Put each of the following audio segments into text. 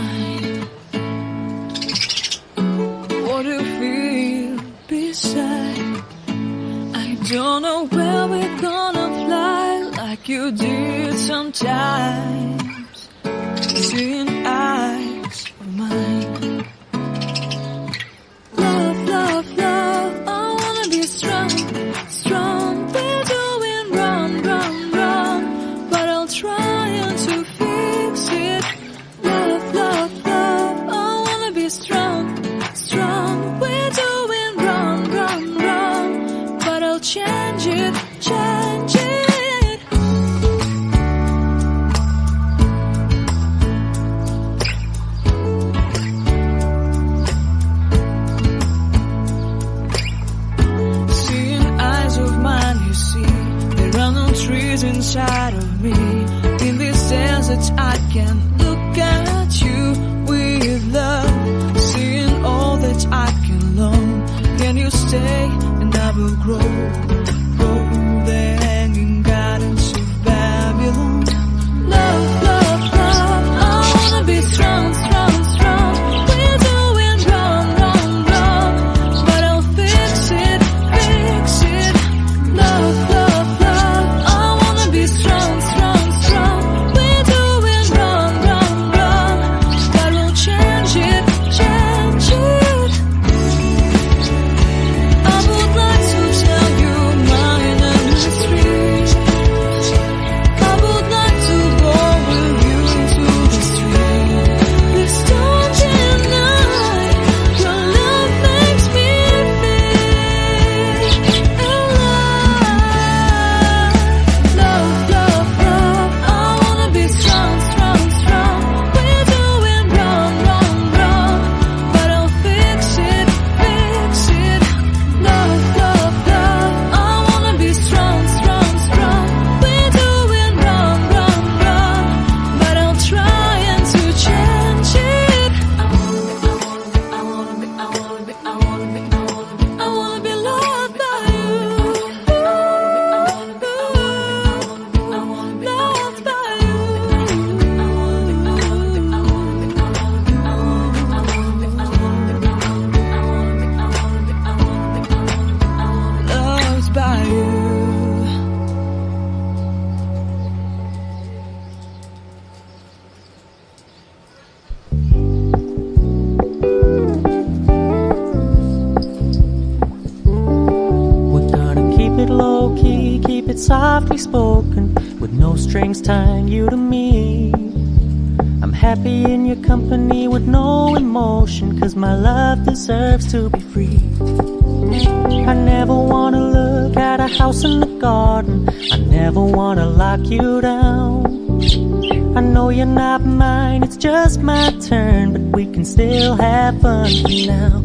mine. What do you feel beside? I don't know where we're gonna fly like you did sometimes. Seeing eyes of mine. Love, love, love, I wanna be strong, strong. We're doing wrong, wrong, wrong, but I'll try to fix it. Love, love, love, I wanna be strong, strong. We're doing wrong, wrong, wrong, but I'll change it, change it. Trees inside of me. In this desert I can look at you with love. Seeing all that I can learn. Can you stay and I will grow? Grow the hanging gardens of Babylon. Love, love, love, I wanna be strong, strong, strong. We're doing wrong, wrong, wrong, but I'll fix it, fix it. Love, love, love, strong, strong, strong. We're doing wrong, wrong, wrong, but we'll change it, change it. I would like to tell you my mystery. I would like to go with you to the street. Please don't deny your love makes me feel alive. Love, love, love, I wanna be strong, strong, strong. We're doing wrong, wrong, wrong, but I'll fix it, fix it. Love, love, love, I wanna be strong, strong, strong. We're doing wrong, wrong, wrong, but I'll try to change it. I wanna be loved by you. Loved by loved by you. We're gonna keep it low-key, keep it softly spoken, with no strings tying you to me. I'm happy in your company with no emotion, 'cause my love deserves to be free. I never wanna look at a house in the garden, I never wanna lock you down. I know you're not mine, it's just my turn, but we can still have fun for now.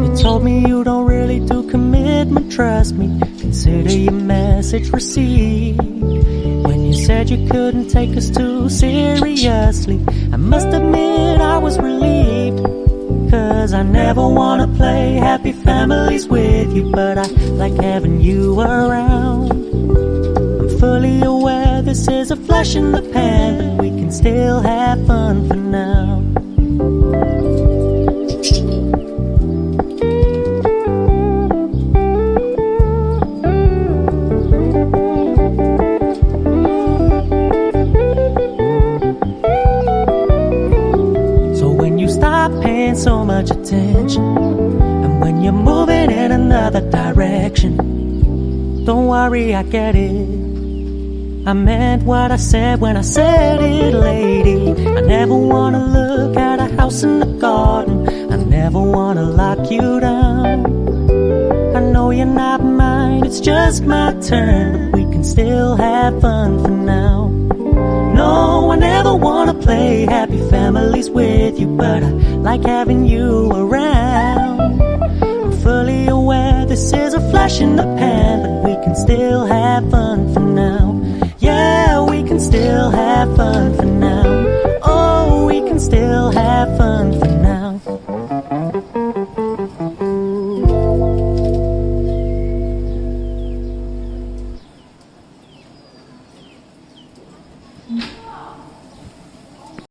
You told me you don't really do commitment, trust me, consider your message received. When you said you couldn't take us too seriously, I must admit I was relieved. 'Cause I never wanna play happy families with you, but I like having you around. I'm fully aware this is a flash in the pan, but we can still have fun for now. Paying so much attention, and when you're moving in another direction, don't worry, I get it. I meant what I said when I said it, lady. I never wanna look at a house in the garden, I never wanna lock you down. I know you're not mine, it's just my turn, but we can still have fun for now. No, I never wanna play happy families with you, but I like having you around. I'm fully aware this is a flash in the pan, but we can still have fun for